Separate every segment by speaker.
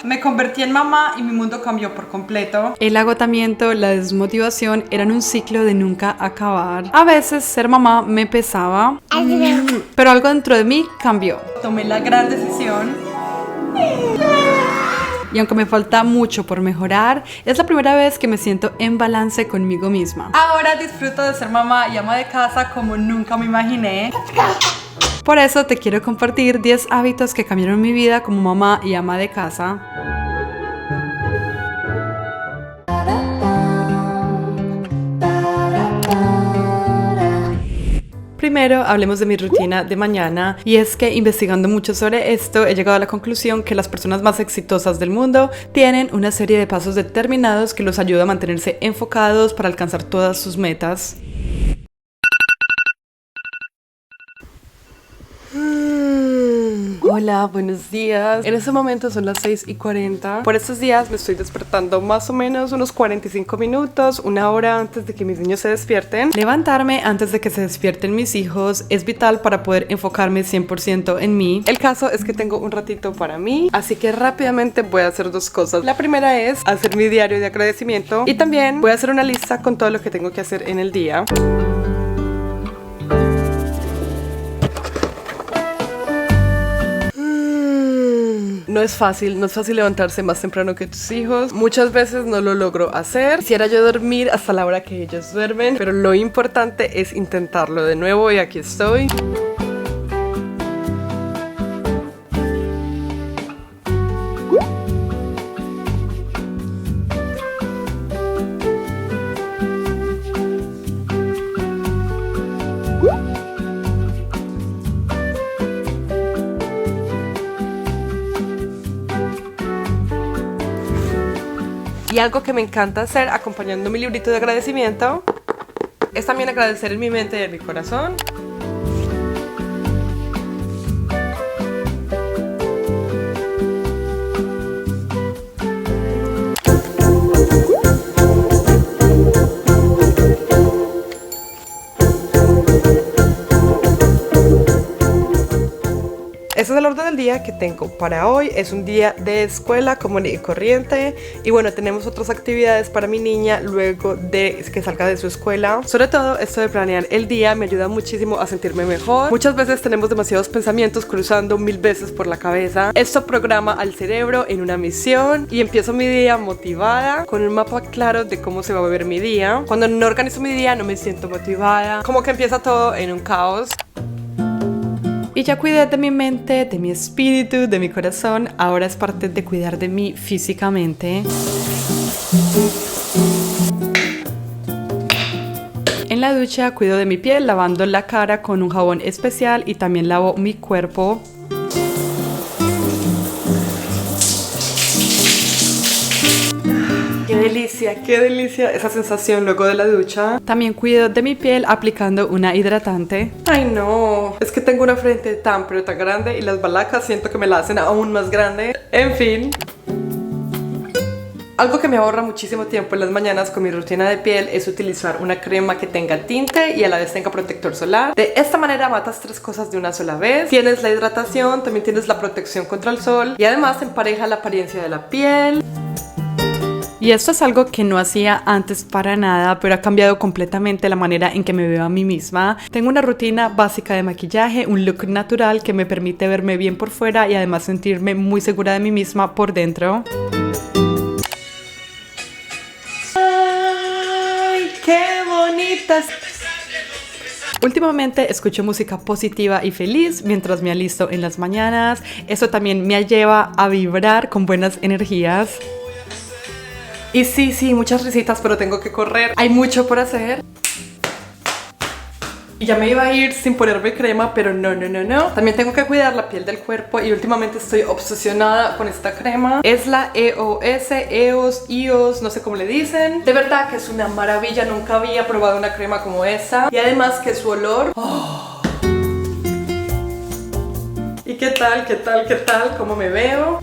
Speaker 1: Me convertí en mamá y mi mundo cambió por completo.
Speaker 2: El agotamiento, la desmotivación eran un ciclo de nunca acabar. A veces ser mamá me pesaba, pero algo dentro de mí cambió.
Speaker 1: Tomé la gran decisión.
Speaker 2: Y aunque me falta mucho por mejorar, es la primera vez que me siento en balance conmigo misma.
Speaker 1: Ahora disfruto de ser mamá y ama de casa como nunca me imaginé.
Speaker 2: Por eso te quiero compartir 10 hábitos que cambiaron mi vida como mamá y ama de casa. Primero, hablemos de mi rutina de mañana, y es que investigando mucho sobre esto he llegado a la conclusión que las personas más exitosas del mundo tienen una serie de pasos determinados que los ayuda a mantenerse enfocados para alcanzar todas sus metas. Hola, buenos días. En este momento son las 6:40. Por estos días me estoy despertando más o menos unos 45 minutos, una hora antes de que mis niños se despierten. Levantarme antes de que se despierten mis hijos es vital para poder enfocarme 100% en mí. El caso es que tengo un ratito para mí, así que rápidamente voy a hacer dos cosas. La primera es hacer mi diario de agradecimiento y también voy a hacer una lista con todo lo que tengo que hacer en el día. No es fácil levantarse más temprano que tus hijos. Muchas veces no lo logro hacer. Quisiera yo dormir hasta la hora que ellos duermen, pero lo importante es intentarlo de nuevo y aquí estoy. Y algo que me encanta hacer acompañando mi librito de agradecimiento es también agradecer en mi mente y en mi corazón. Este es el orden del día que tengo para hoy. Es un día de escuela común y corriente. Y bueno, tenemos otras actividades para mi niña luego de que salga de su escuela. Sobre todo, esto de planear el día me ayuda muchísimo a sentirme mejor. Muchas veces tenemos demasiados pensamientos cruzando 1000 veces por la cabeza. Esto programa al cerebro en una misión y empiezo mi día motivada, con un mapa claro de cómo se va a ver mi día. Cuando no organizo mi día no me siento motivada. Como que empieza todo en un caos. Y ya cuidé de mi mente, de mi espíritu, de mi corazón. Ahora es parte de cuidar de mí físicamente. En la ducha cuido de mi piel lavando la cara con un jabón especial y también lavo mi cuerpo. Qué delicia esa sensación luego de la ducha. También cuido de mi piel aplicando una hidratante. Ay no, es que tengo una frente tan pero tan grande y las balacas siento que me la hacen aún más grande. En fin. Algo que me ahorra muchísimo tiempo en las mañanas con mi rutina de piel es utilizar una crema que tenga tinte y a la vez tenga protector solar. De esta manera matas 3 cosas de una sola vez. Tienes la hidratación, también tienes la protección contra el sol y además empareja la apariencia de la piel. Y esto es algo que no hacía antes para nada, pero ha cambiado completamente la manera en que me veo a mí misma. Tengo una rutina básica de maquillaje, un look natural que me permite verme bien por fuera y además sentirme muy segura de mí misma por dentro. ¡Ay, qué bonitas! Últimamente escucho música positiva y feliz mientras me alisto en las mañanas. Eso también me lleva a vibrar con buenas energías. Y sí, muchas risitas, pero tengo que correr. Hay mucho por hacer. Y ya me iba a ir sin ponerme crema, pero no. También tengo que cuidar la piel del cuerpo y últimamente estoy obsesionada con esta crema. Es la EOS, no sé cómo le dicen. De verdad que es una maravilla, nunca había probado una crema como esta. Y además que su olor... ¡Oh! ¿Y qué tal? ¿Cómo me veo?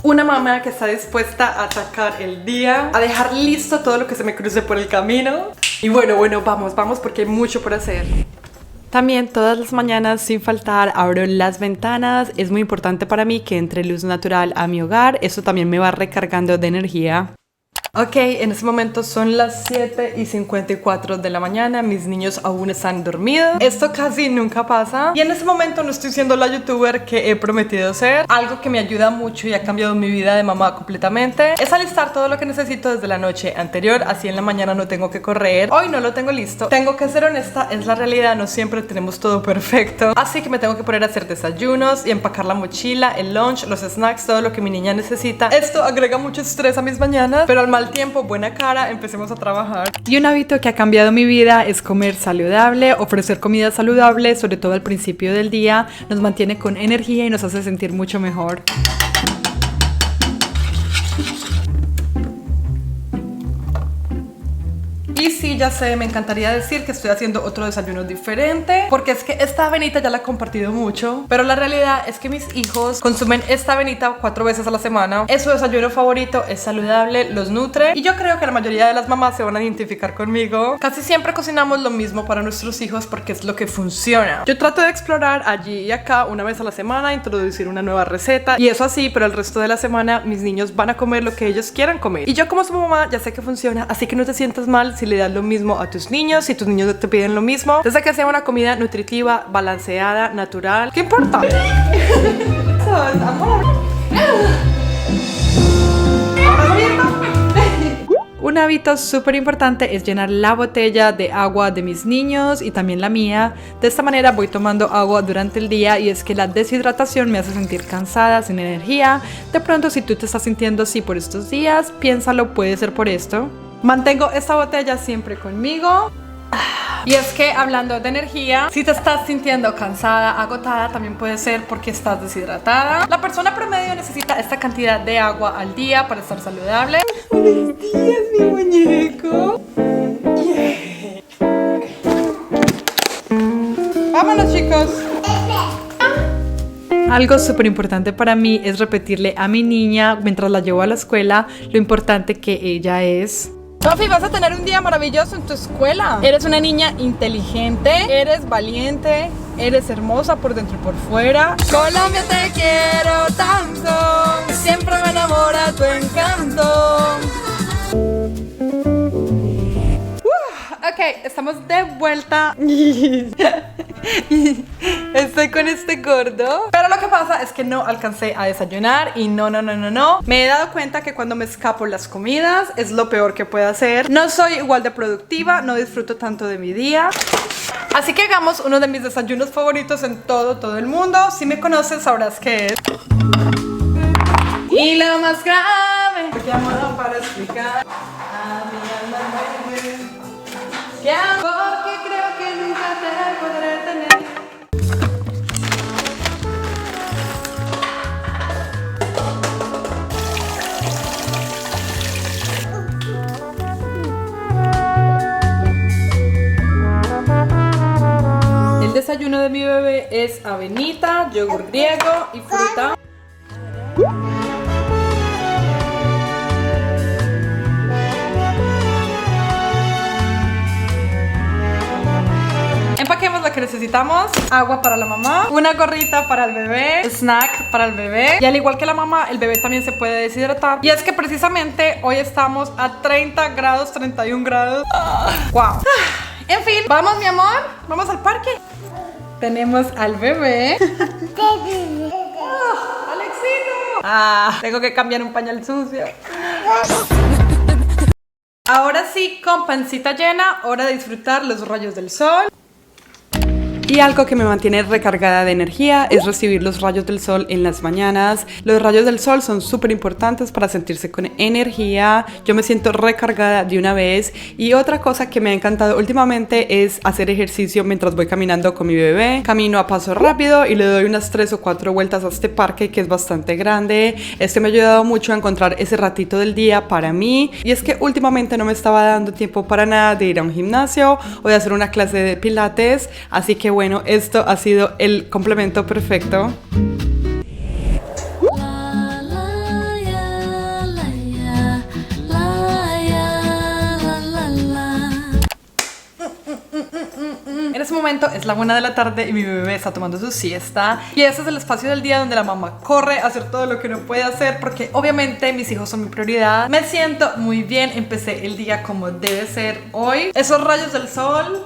Speaker 2: Una mamá que está dispuesta a atacar el día, a dejar listo todo lo que se me cruce por el camino. Y bueno, vamos porque hay mucho por hacer. También todas las mañanas sin faltar abro las ventanas. Es muy importante para mí que entre luz natural a mi hogar. Eso también me va recargando de energía. Ok, en este momento son las 7:54 de la mañana. Mis niños aún están dormidos. Esto casi nunca pasa. Y en este momento no estoy siendo la youtuber que he prometido ser. Algo que me ayuda mucho y ha cambiado mi vida de mamá completamente es alistar todo lo que necesito desde la noche anterior. Así en la mañana no tengo que correr. Hoy no lo tengo listo. Tengo que ser honesta, es la realidad. No siempre tenemos todo perfecto. Así que me tengo que poner a hacer desayunos y empacar la mochila, el lunch, los snacks, todo lo que mi niña necesita. Esto agrega mucho estrés a mis mañanas, pero al mal tiempo, buena cara, empecemos a trabajar. Y un hábito que ha cambiado mi vida es comer saludable, ofrecer comida saludable, sobre todo al principio del día, nos mantiene con energía y nos hace sentir mucho mejor. Y sí, ya sé, me encantaría decir que estoy haciendo otro desayuno diferente, porque es que esta avenita ya la he compartido mucho, pero la realidad es que mis hijos consumen esta avenita 4 veces a la semana. Es su desayuno favorito, es saludable, los nutre, y yo creo que la mayoría de las mamás se van a identificar conmigo. Casi siempre cocinamos lo mismo para nuestros hijos porque es lo que funciona. Yo trato de explorar allí y acá una vez a la semana, introducir una nueva receta, y eso así, pero el resto de la semana mis niños van a comer lo que ellos quieran comer. Y yo como su mamá ya sé que funciona, así que no te sientas mal si le das lo mismo a tus niños, si tus niños te piden lo mismo, desde que sea una comida nutritiva, balanceada, natural. ¿Qué importa? Eso es amor. Un hábito súper importante es llenar la botella de agua de mis niños y también la mía. De esta manera voy tomando agua durante el día, y es que la deshidratación me hace sentir cansada, sin energía. De pronto, si tú te estás sintiendo así por estos días, piénsalo, puede ser por esto. Mantengo esta botella siempre conmigo. Y es que hablando de energía, si te estás sintiendo cansada, agotada, también puede ser porque estás deshidratada. La persona promedio necesita esta cantidad de agua al día para estar saludable. Buenos días, mi muñeco. Yeah. Vámonos, chicos. Algo súper importante para mí es repetirle a mi niña mientras la llevo a la escuela lo importante que ella es. Sofi, vas a tener un día maravilloso en tu escuela. Eres una niña inteligente, eres valiente, eres hermosa por dentro y por fuera. Colombia, te quiero tanto, siempre me enamora tu encanto. Ok, estamos de vuelta. Estoy con este gordo, pero lo que pasa es que no alcancé a desayunar y no. Me he dado cuenta que cuando me escapo las comidas es lo peor que puedo hacer. No soy igual de productiva, no disfruto tanto de mi día. Así que hagamos uno de mis desayunos favoritos en todo el mundo. Si me conoces sabrás qué es. Y lo más grave, te llamo para explicar a mi alma muere. ¿Qué hago? Porque creo que nunca te podré tener. El desayuno de mi bebé es avenita, yogur griego y fruta. Empaquemos lo que necesitamos: agua para la mamá, una gorrita para el bebé, snack para el bebé, y al igual que la mamá, el bebé también se puede deshidratar. Y es que precisamente hoy estamos a 30 grados, 31 grados. Wow. En fin, vamos, mi amor, vamos al parque. Tenemos al bebé. Alexino. Tengo que cambiar un pañal sucio. Ahora sí, con pancita llena, hora de disfrutar los rayos del sol. Y algo que me mantiene recargada de energía es recibir los rayos del sol en las mañanas. Los rayos del sol son súper importantes para sentirse con energía. Yo me siento recargada de una vez. Y otra cosa que me ha encantado últimamente es hacer ejercicio mientras voy caminando con mi bebé. Camino a paso rápido y le doy unas 3 o 4 vueltas a este parque que es bastante grande. Esto me ha ayudado mucho a encontrar ese ratito del día para mí. Y es que últimamente no me estaba dando tiempo para nada de ir a un gimnasio o de hacer una clase de pilates. Así que bueno, esto ha sido el complemento perfecto.
Speaker 1: momento es la 1 de la tarde y mi bebé está tomando su siesta. Y ese es el espacio del día donde la mamá corre a hacer todo lo que no puede hacer porque obviamente mis hijos son mi prioridad. Me siento muy bien, empecé el día como debe ser hoy. Esos rayos del sol.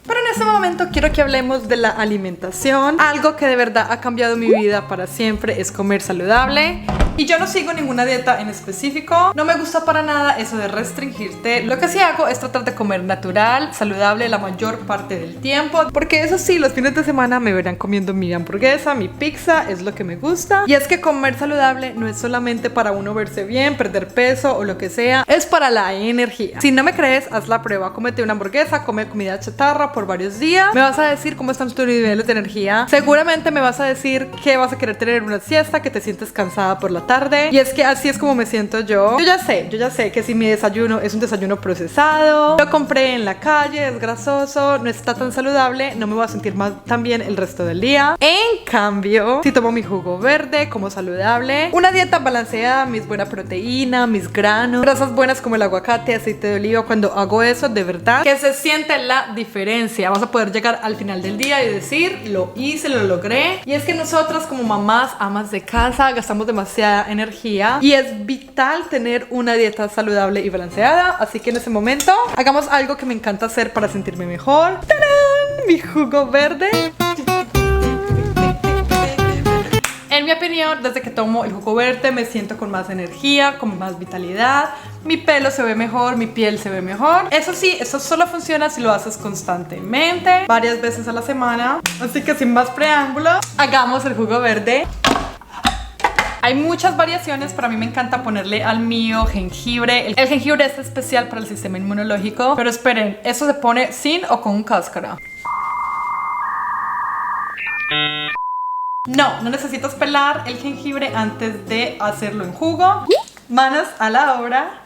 Speaker 1: Pero en este momento quiero que hablemos de la alimentación. Algo que de verdad ha cambiado mi vida para siempre es comer saludable. Y yo no sigo ninguna dieta en específico. No me gusta para nada eso de restringirte. Lo que sí hago es tratar de comer natural, saludable la mayor parte del tiempo. Porque eso sí, los fines de semana me verán comiendo mi hamburguesa, mi pizza, es lo que me gusta. Y es que comer saludable no es solamente para uno verse bien, perder peso o lo que sea. Es para la energía. Si no me crees, haz la prueba. Cómete una hamburguesa, come comida chatarra por varios días. Me vas a decir cómo están tus niveles de energía. Seguramente me vas a decir que vas a querer tener una siesta, que te sientes cansada por la tarde. Y es que así es como me siento yo. Yo ya sé que si mi desayuno es un desayuno procesado, lo compré en la calle, es grasoso, no está tan saludable, no me voy a sentir tan bien el resto del día. En cambio, si tomo mi jugo verde, como saludable, una dieta balanceada, mis buena proteína, mis granos, grasas buenas como el aguacate, aceite de oliva, cuando hago eso, de verdad que se siente la diferencia. Vas a poder llegar al final del día y decir, lo hice, lo logré. Y es que nosotras como mamás, amas de casa, gastamos demasiada energía y es vital tener una dieta saludable y balanceada. Así que en ese momento hagamos algo que me encanta hacer para sentirme mejor. ¡Tarán! Mi jugo verde. En mi opinión, desde que tomo el jugo verde me siento con más energía, con más vitalidad. Mi pelo se ve mejor, mi piel se ve mejor. Eso sí, eso solo funciona si lo haces constantemente, varias veces a la semana. Así que sin más preámbulos, hagamos el jugo verde. Hay muchas variaciones, pero a mí me encanta ponerle al mío jengibre. El jengibre es especial para el sistema inmunológico. Pero esperen, ¿eso se pone sin o con cáscara? No necesitas pelar el jengibre antes de hacerlo en jugo. Manos a la obra.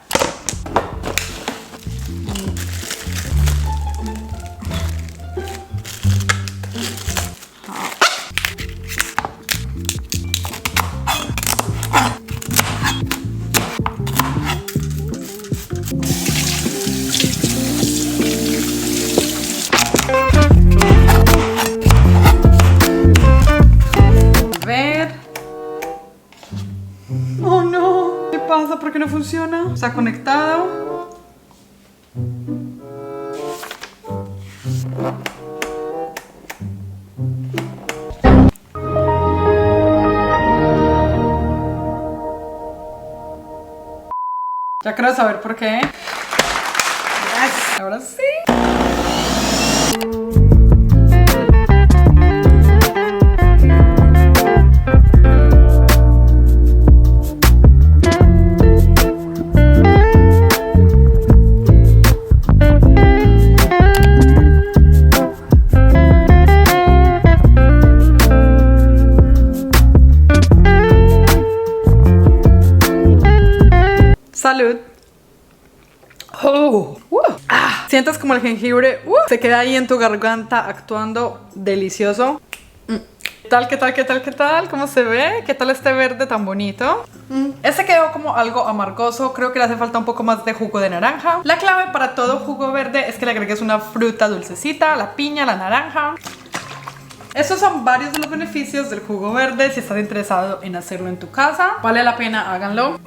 Speaker 1: Oh no, ¿qué pasa? ¿Por qué no funciona? ¿Está conectado? Ya quiero saber por qué. Yes. Ahora sí. Salud. Oh, sientes como el jengibre se queda ahí en tu garganta actuando delicioso. ¿Qué tal? ¿Cómo se ve? ¿Qué tal este verde tan bonito? Este quedó como algo amargoso. Creo que le hace falta un poco más de jugo de naranja. La clave para todo jugo verde es que le agregues una fruta dulcecita, la piña, la naranja. Estos son varios de los beneficios del jugo verde. Si estás interesado en hacerlo en tu casa, vale la pena, háganlo.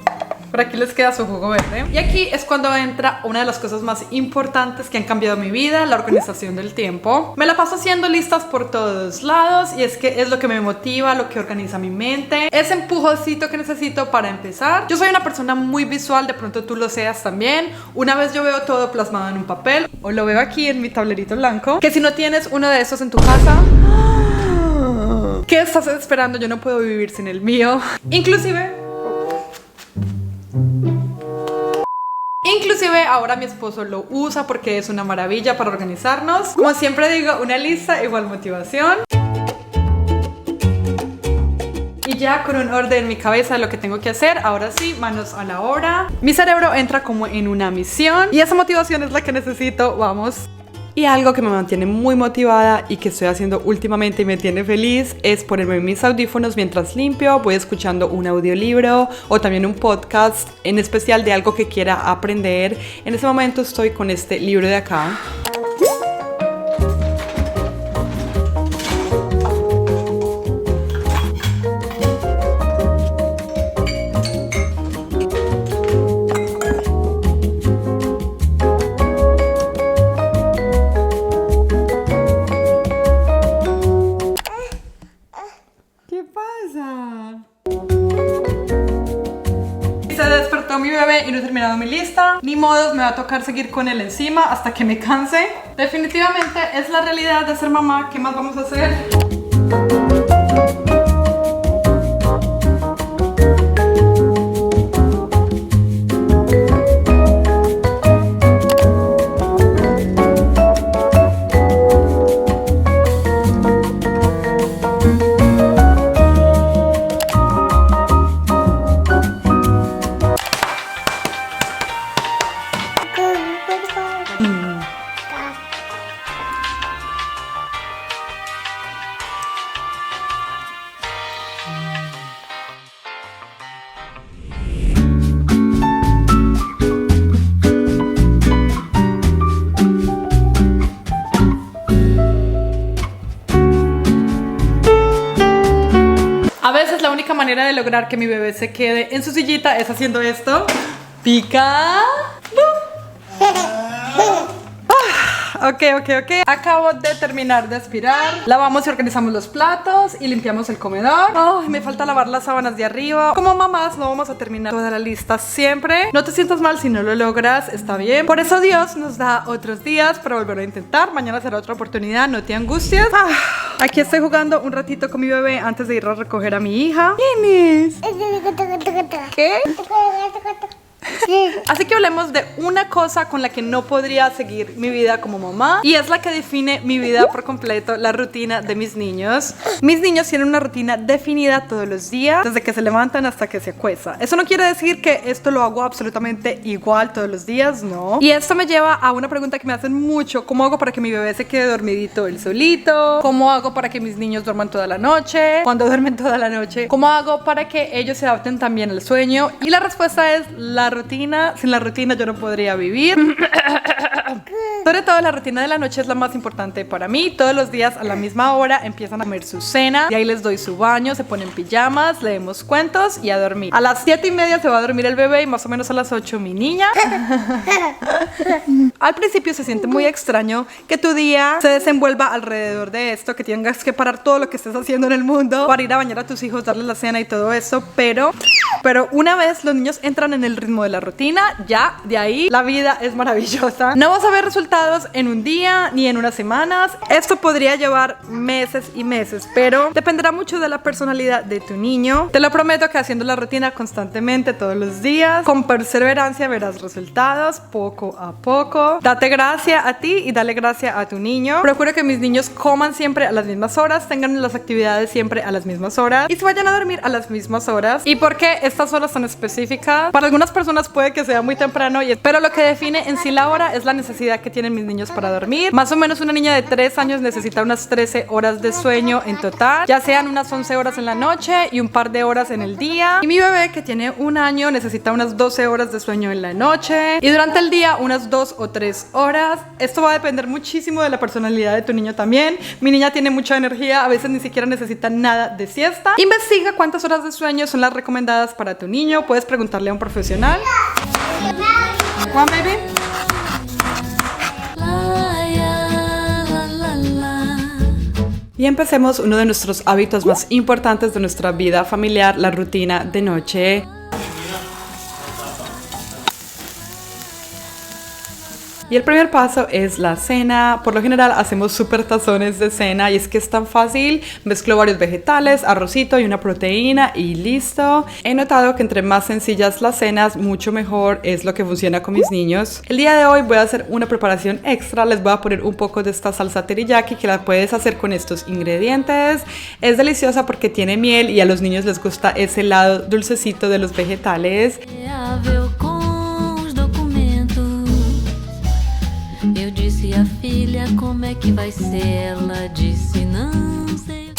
Speaker 1: Por aquí les queda su jugo verde. Y aquí es cuando entra una de las cosas más importantes que han cambiado mi vida, la organización del tiempo. Me la paso haciendo listas por todos lados y es que es lo que me motiva, lo que organiza mi mente, ese empujoncito que necesito para empezar. Yo soy una persona muy visual, de pronto tú lo seas también. Una vez yo veo todo plasmado en un papel o lo veo aquí en mi tablerito blanco, que si no tienes uno de esos en tu casa, ¿qué estás esperando? Yo no puedo vivir sin el mío. Inclusive ahora mi esposo lo usa porque es una maravilla para organizarnos. Como siempre digo, una lista igual motivación. Y ya con un orden en mi cabeza de lo que tengo que hacer, ahora sí, manos a la obra. Mi cerebro entra como en una misión y esa motivación es la que necesito, vamos. Y algo que me mantiene muy motivada y que estoy haciendo últimamente y me tiene feliz es ponerme mis audífonos mientras limpio, voy escuchando un audiolibro o también un podcast, en especial de algo que quiera aprender. En este momento estoy con este libro de acá. con mi bebé y no he terminado mi lista. Ni modos, me va a tocar seguir con él encima hasta que me canse. Definitivamente es la realidad de ser mamá. ¿Qué más vamos a hacer? A veces la única manera de lograr que mi bebé se quede en su sillita es haciendo esto. Pica. Ok. Acabo de terminar de aspirar. Lavamos y organizamos los platos y limpiamos el comedor. Ay, me falta lavar las sábanas de arriba. Como mamás no vamos a terminar toda la lista siempre. No te sientas mal si no lo logras, está bien. Por eso Dios nos da otros días para volver a intentar. Mañana será otra oportunidad, no te angusties. Aquí estoy jugando un ratito con mi bebé antes de ir a recoger a mi hija. ¿Quién es? ¿Qué? Así que hablemos de una cosa con la que no podría seguir mi vida como mamá, y es la que define mi vida por completo, la rutina de mis niños. Mis niños tienen una rutina definida todos los días, desde que se levantan hasta que se acuestan. Eso no quiere decir que esto lo hago absolutamente igual todos los días, no. Y esto me lleva a una pregunta que me hacen mucho: ¿cómo hago para que mi bebé se quede dormidito él solito? ¿Cómo hago para que mis niños duerman toda la noche? ¿Cuándo duermen toda la noche? ¿Cómo hago para que ellos se adapten también al sueño? Y la respuesta es la rutina. Sin la rutina yo no podría vivir. Sobre todo la rutina de la noche es la más importante para mí. Todos los días a la misma hora empiezan a comer su cena, y ahí les doy su baño, se ponen pijamas, leemos cuentos y a dormir. A las 7:30 se va a dormir el bebé y más o menos a las 8 mi niña. Al principio se siente muy extraño que tu día se desenvuelva alrededor de esto, que tengas que parar todo lo que estés haciendo en el mundo para ir a bañar a tus hijos, darles la cena y todo eso, pero una vez los niños entran en el ritmo de la rutina, ya de ahí la vida es maravillosa. No vas a ver resultados en un día ni en unas semanas. Esto podría llevar meses y meses, pero dependerá mucho de la personalidad de tu niño. Te lo prometo que haciendo la rutina constantemente todos los días, con perseverancia, verás resultados poco a poco. Date gracia a ti y dale gracia a tu niño. Procuro que mis niños coman siempre a las mismas horas, tengan las actividades siempre a las mismas horas y se vayan a dormir a las mismas horas. ¿Y por qué estas horas son específicas? Para algunas personas puede que sea muy temprano, pero lo que define en sí la hora es la necesidad que tienen mis niños para dormir. Más o menos una niña de 3 años necesita unas 13 horas de sueño en total, ya sean unas 11 horas en la noche y un par de horas en el día. Y mi bebé, que tiene 1 año, necesita unas 12 horas de sueño en la noche, y durante el día unas 2 o 3 horas. Esto va a depender muchísimo de la personalidad de tu niño también. Mi niña tiene mucha energía, a veces ni siquiera necesita nada de siesta. Investiga cuántas horas de sueño son las recomendadas para tu niño. Puedes preguntarle a un profesional. One baby. Y empecemos uno de nuestros hábitos más importantes de nuestra vida familiar, la rutina de noche. Y el primer paso es la cena. Por lo general hacemos súper tazones de cena, y es que es tan fácil. Mezclo varios vegetales, arrocito y una proteína y listo. He notado que entre más sencillas las cenas, mucho mejor es lo que funciona con mis niños. El día de hoy voy a hacer una preparación extra. Les voy a poner un poco de esta salsa teriyaki, que la puedes hacer con estos ingredientes. Es deliciosa porque tiene miel y a los niños les gusta ese lado dulcecito de los vegetales. Eu disse a filha como é que vai ser, ela disse não sei.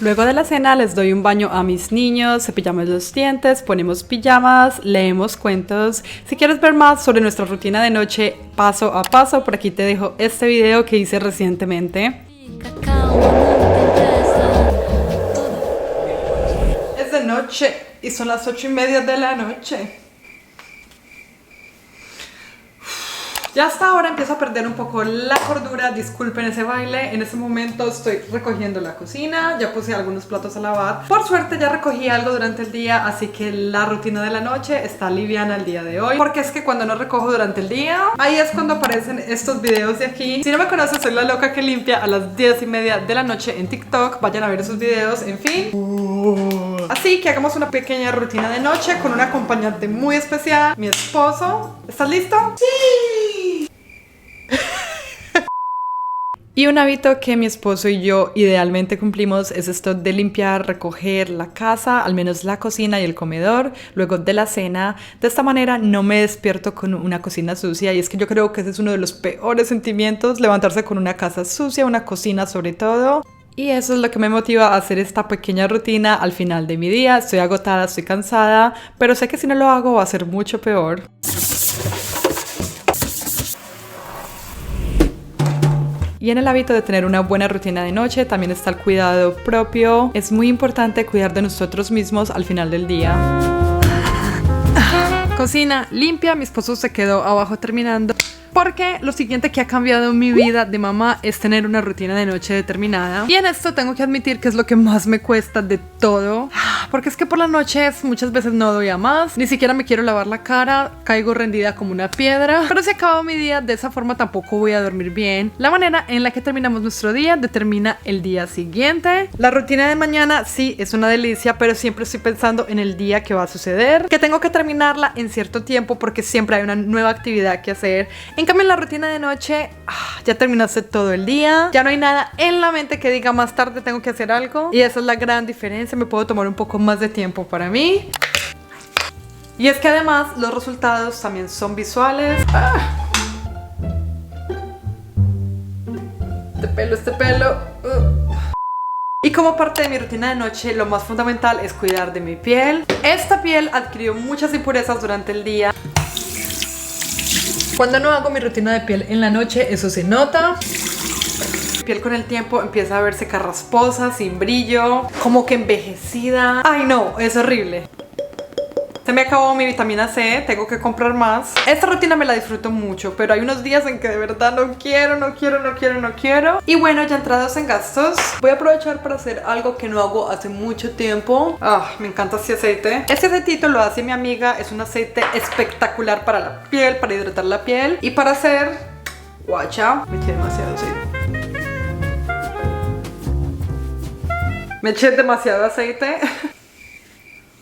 Speaker 1: Luego de la cena les doy un baño a mis niños, cepillamos los dientes, ponemos pijamas, leemos cuentos. Si quieres ver más sobre nuestra rutina de noche paso a paso, por aquí te dejo este video que hice recientemente. Es de noche y son las 8:30 de la noche. Ya hasta ahora empiezo a perder un poco la cordura, disculpen ese baile. En este momento estoy recogiendo la cocina, ya puse algunos platos a lavar. Por suerte ya recogí algo durante el día, así que la rutina de la noche está liviana el día de hoy. Porque es que cuando no recojo durante el día, ahí es cuando aparecen estos videos de aquí. Si no me conoces, soy la loca que limpia a las 10:30 de la noche en TikTok. Vayan a ver esos videos, en fin. Así que hagamos una pequeña rutina de noche con un acompañante muy especial, mi esposo. ¿Estás listo? ¡Sí! Y un hábito que mi esposo y yo idealmente cumplimos es esto de limpiar, recoger la casa, al menos la cocina y el comedor, luego de la cena. De esta manera no me despierto con una cocina sucia, y es que yo creo que ese es uno de los peores sentimientos, levantarse con una casa sucia, una cocina sobre todo. Y eso es lo que me motiva a hacer esta pequeña rutina al final de mi día. Estoy agotada, estoy cansada, pero sé que si no lo hago va a ser mucho peor. Y en el hábito de tener una buena rutina de noche también está el cuidado propio. Es muy importante cuidar de nosotros mismos al final del día. Cocina limpia, mi esposo se quedó abajo terminando. Porque lo siguiente que ha cambiado en mi vida de mamá es tener una rutina de noche determinada. Y en esto tengo que admitir que es lo que más me cuesta de todo. Porque es que por las noches muchas veces no doy a más. Ni siquiera me quiero lavar la cara. Caigo rendida como una piedra. Pero si acabo mi día de esa forma tampoco voy a dormir bien. La manera en la que terminamos nuestro día determina el día siguiente. La rutina de mañana sí es una delicia, pero siempre estoy pensando en el día que va a suceder. Que tengo que terminarla en cierto tiempo porque siempre hay una nueva actividad que hacer. En cambio, en la rutina de noche, ya terminaste todo el día, ya no hay nada en la mente que diga más tarde tengo que hacer algo, y esa es la gran diferencia. Me puedo tomar un poco más de tiempo para mí. Y es que además los resultados también son visuales. Este pelo. Y como parte de mi rutina de noche, lo más fundamental es cuidar de mi piel. Esta piel adquirió muchas impurezas durante el día. Cuando no hago mi rutina de piel en la noche, eso se nota. Mi piel con el tiempo empieza a verse carrasposa, sin brillo, como que envejecida. Ay no, es horrible. Se me acabó mi vitamina C, tengo que comprar más. Esta rutina me la disfruto mucho, pero hay unos días en que de verdad no quiero. Y bueno, ya entrados en gastos, voy a aprovechar para hacer algo que no hago hace mucho tiempo. Me encanta este aceite. Este aceitito lo hace mi amiga, es un aceite espectacular para la piel, para hidratar la piel. Y para hacer guacha, me eché demasiado aceite. Me eché demasiado aceite.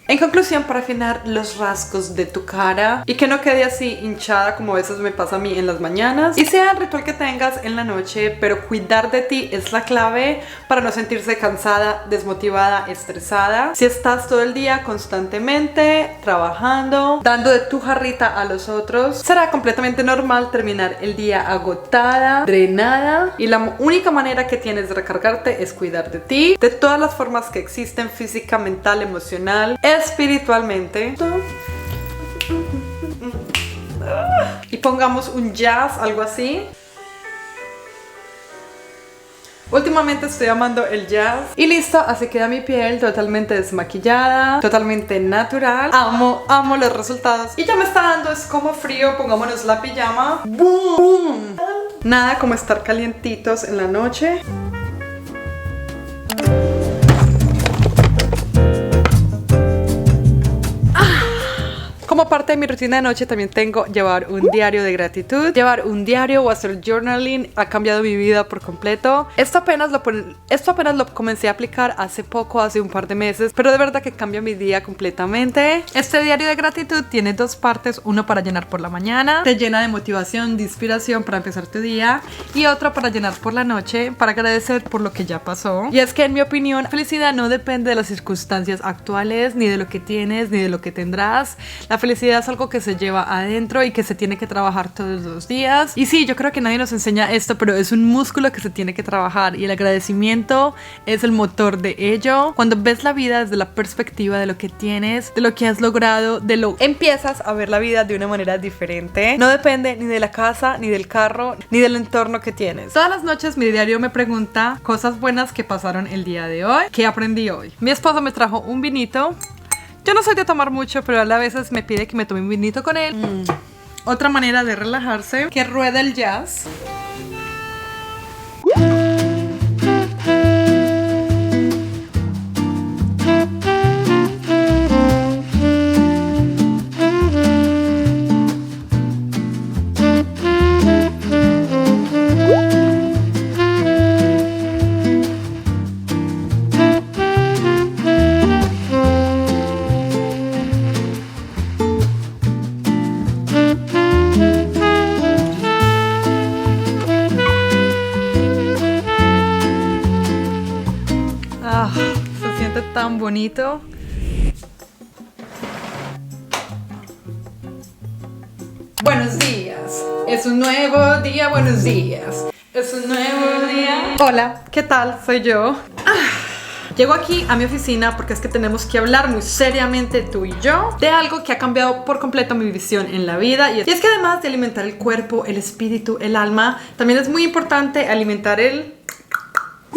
Speaker 1: En conclusión, para afinar los rasgos de tu cara y que no quede así hinchada como a veces me pasa a mí en las mañanas, y sea el ritual que tengas en la noche, pero cuidar de ti es la clave para no sentirse cansada, desmotivada, estresada. Si estás todo el día constantemente trabajando, dando de tu jarrita a los otros, será completamente normal terminar el día agotada, drenada, y la única manera que tienes de recargarte es cuidar de ti, de todas las formas que existen: física, mental, emocional, espiritualmente. Y pongamos un jazz, algo así. Últimamente estoy amando el jazz. Y listo, así queda mi piel totalmente desmaquillada, totalmente natural. Amo los resultados. Y ya me está dando es como frío, pongámonos la pijama. ¡Boom! Nada como estar calientitos en la noche. Como parte de mi rutina de noche también tengo llevar un diario de gratitud. Llevar un diario o hacer journaling ha cambiado mi vida por completo. Esto apenas lo comencé a aplicar hace poco, hace un par de meses, pero de verdad que cambia mi día completamente. Este diario de gratitud tiene dos partes: uno para llenar por la mañana, te llena de motivación, de inspiración para empezar tu día, y otro para llenar por la noche, para agradecer por lo que ya pasó. Y es que en mi opinión, la felicidad no depende de las circunstancias actuales, ni de lo que tienes, ni de lo que tendrás. La felicidad es algo que se lleva adentro y que se tiene que trabajar todos los días. Y sí, yo creo que nadie nos enseña esto, pero es un músculo que se tiene que trabajar, y el agradecimiento es el motor de ello. Cuando ves la vida desde la perspectiva de lo que tienes, de lo que has logrado, empiezas a ver la vida de una manera diferente. No depende ni de la casa, ni del carro, ni del entorno que tienes. Todas las noches mi diario me pregunta cosas buenas que pasaron el día de hoy, que aprendí hoy. Mi esposo me trajo un vinito. Yo no soy de tomar mucho, pero él a veces me pide que me tome un vinito con él. Otra manera de relajarse, que rueda el jazz. Se siente tan bonito. Buenos días. Es un nuevo día. Buenos días. Es un nuevo día. Hola, ¿qué tal? Soy yo. Llego aquí a mi oficina porque es que tenemos que hablar muy seriamente tú y yo de algo que ha cambiado por completo mi visión en la vida y es que además de alimentar el cuerpo, el espíritu, el alma, también es muy importante alimentar el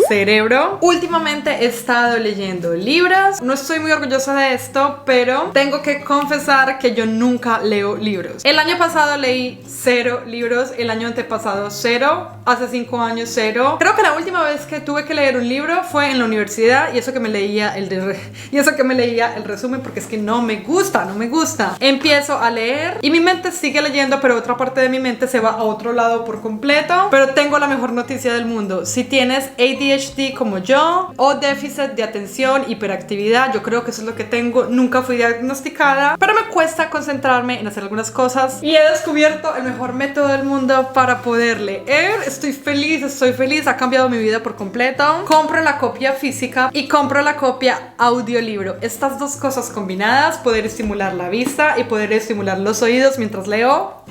Speaker 1: cerebro. Últimamente he estado leyendo libros. No estoy muy orgullosa de esto, pero tengo que confesar que yo nunca leo libros. El año pasado leí 0 libros, el año antepasado 0, hace 5 años 0. Creo que la última vez que tuve que leer un libro fue en la universidad y eso que me leía el resumen porque es que no me gusta. Empiezo a leer y mi mente sigue leyendo, pero otra parte de mi mente se va a otro lado por completo. Pero tengo la mejor noticia del mundo. Si tienes ADHD como yo o déficit de atención, hiperactividad, yo creo que eso es lo que tengo. Nunca fui diagnosticada, pero me cuesta concentrarme en hacer algunas cosas y he descubierto el mejor método del mundo para poder leer. Estoy feliz, ha cambiado mi vida por completo. Compro la copia física y compro la copia audiolibro. Estas dos cosas combinadas, poder estimular la vista y poder estimular los oídos mientras leo.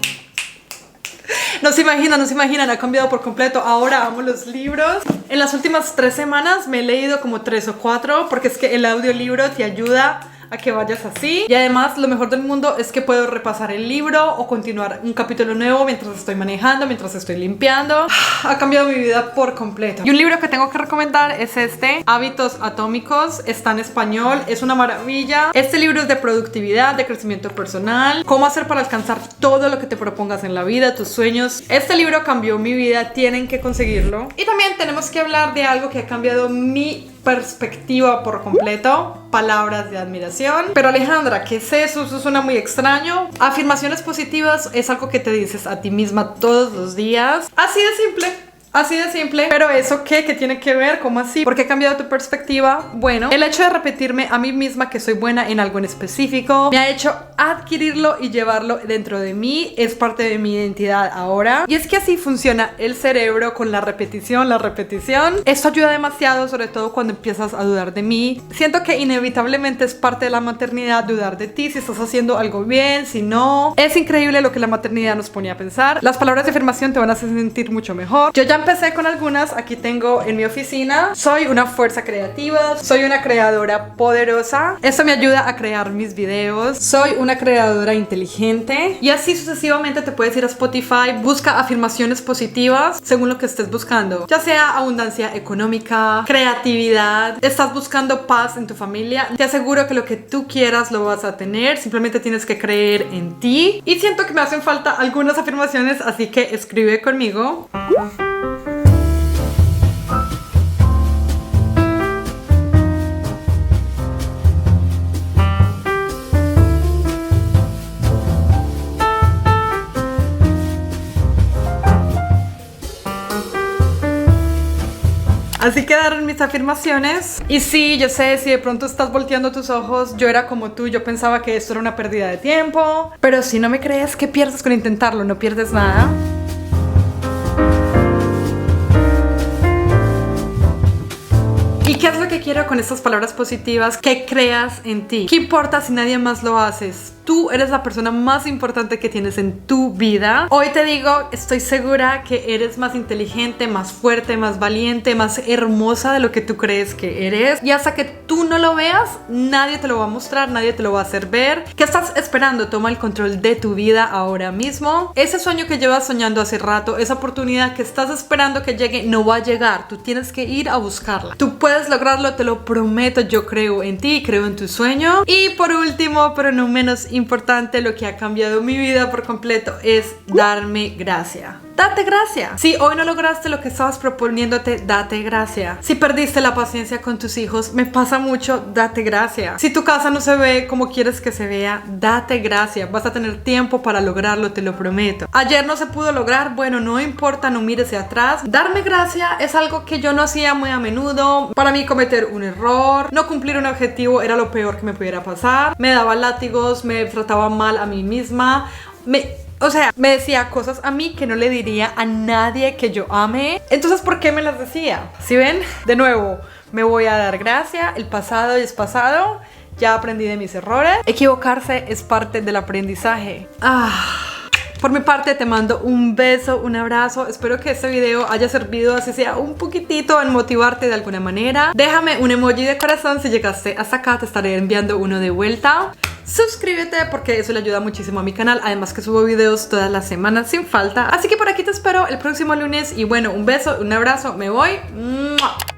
Speaker 1: No se imaginan, ha cambiado por completo. Ahora amo los libros. En las últimas 3 semanas me he leído como 3 o 4 porque es que el audiolibro te ayuda a que vayas así y además lo mejor del mundo es que puedo repasar el libro o continuar un capítulo nuevo mientras estoy manejando, mientras estoy limpiando. Ha cambiado mi vida por completo. Y un libro que tengo que recomendar es este, Hábitos Atómicos. Está en español, es una maravilla. Este libro es de productividad, de crecimiento personal, cómo hacer para alcanzar todo lo que te propongas en la vida, tus sueños. Este libro cambió mi vida, tienen que conseguirlo. Y también tenemos que hablar de algo que ha cambiado mi perspectiva por completo, palabras de admiración. Pero Alejandra, ¿qué es eso? Eso suena muy extraño. Afirmaciones positivas es algo que te dices a ti misma todos los días. Así de simple. Pero ¿eso qué? ¿Qué tiene que ver? ¿Cómo así? ¿Por qué ha cambiado tu perspectiva? Bueno, el hecho de repetirme a mí misma que soy buena en algo en específico me ha hecho adquirirlo y llevarlo dentro de mí. Es parte de mi identidad ahora. Y es que así funciona el cerebro con la repetición. Esto ayuda demasiado, sobre todo cuando empiezas a dudar de mí. Siento que inevitablemente es parte de la maternidad dudar de ti, si estás haciendo algo bien, si no. Es increíble lo que la maternidad nos pone a pensar. Las palabras de afirmación te van a hacer sentir mucho mejor. Yo ya empecé con algunas, aquí tengo en mi oficina. Soy una fuerza creativa, soy una creadora poderosa. Esto me ayuda a crear mis videos. Soy una creadora inteligente. Y así sucesivamente te puedes ir a Spotify, busca afirmaciones positivas según lo que estés buscando. Ya sea abundancia económica, creatividad, estás buscando paz en tu familia. Te aseguro que lo que tú quieras lo vas a tener. Simplemente tienes que creer en ti. Y siento que me hacen falta algunas afirmaciones, así que escribe conmigo. Así quedaron mis afirmaciones. Y sí, yo sé, si de pronto estás volteando tus ojos, yo era como tú, yo pensaba que esto era una pérdida de tiempo. Pero si no me crees, ¿qué pierdes con intentarlo? No pierdes nada. ¿Y qué es lo que quiero con estas palabras positivas? Que creas en ti. ¿Qué importa si nadie más lo hace? Tú eres la persona más importante que tienes en tu vida. Hoy te digo, estoy segura que eres más inteligente, más fuerte, más valiente, más hermosa de lo que tú crees que eres. Y hasta que tú no lo veas, nadie te lo va a mostrar, nadie te lo va a hacer ver. ¿Qué estás esperando? Toma el control de tu vida ahora mismo. Ese sueño que llevas soñando hace rato, esa oportunidad que estás esperando que llegue, no va a llegar. Tú tienes que ir a buscarla. Tú puedes lograrlo, te lo prometo. Yo creo en ti, creo en tu sueño. Y por último, pero no menos importante, lo que ha cambiado mi vida por completo es darme gracia. Date gracia. Si hoy no lograste lo que estabas proponiéndote, date gracia. Si perdiste la paciencia con tus hijos, me pasa mucho, date gracia. Si tu casa no se ve como quieres que se vea, date gracia. Vas a tener tiempo para lograrlo, te lo prometo. Ayer no se pudo lograr, bueno, no importa, no mires hacia atrás. Darme gracia es algo que yo no hacía muy a menudo. Para mí cometer un error, no cumplir un objetivo era lo peor que me pudiera pasar. Me daba látigos, me trataba mal a mí misma. O sea, me decía cosas a mí que no le diría a nadie que yo ame. Entonces, ¿por qué me las decía? ¿Sí ven? De nuevo, me voy a dar gracia. El pasado es pasado. Ya aprendí de mis errores. Equivocarse es parte del aprendizaje. Por mi parte te mando un beso, un abrazo. Espero que este video haya servido, así sea un poquitito, en motivarte de alguna manera. Déjame un emoji de corazón si llegaste hasta acá, te estaré enviando uno de vuelta. Suscríbete porque eso le ayuda muchísimo a mi canal. Además que subo videos todas las semanas sin falta. Así que por aquí te espero el próximo lunes. Y bueno, un beso, un abrazo, me voy. ¡Mua!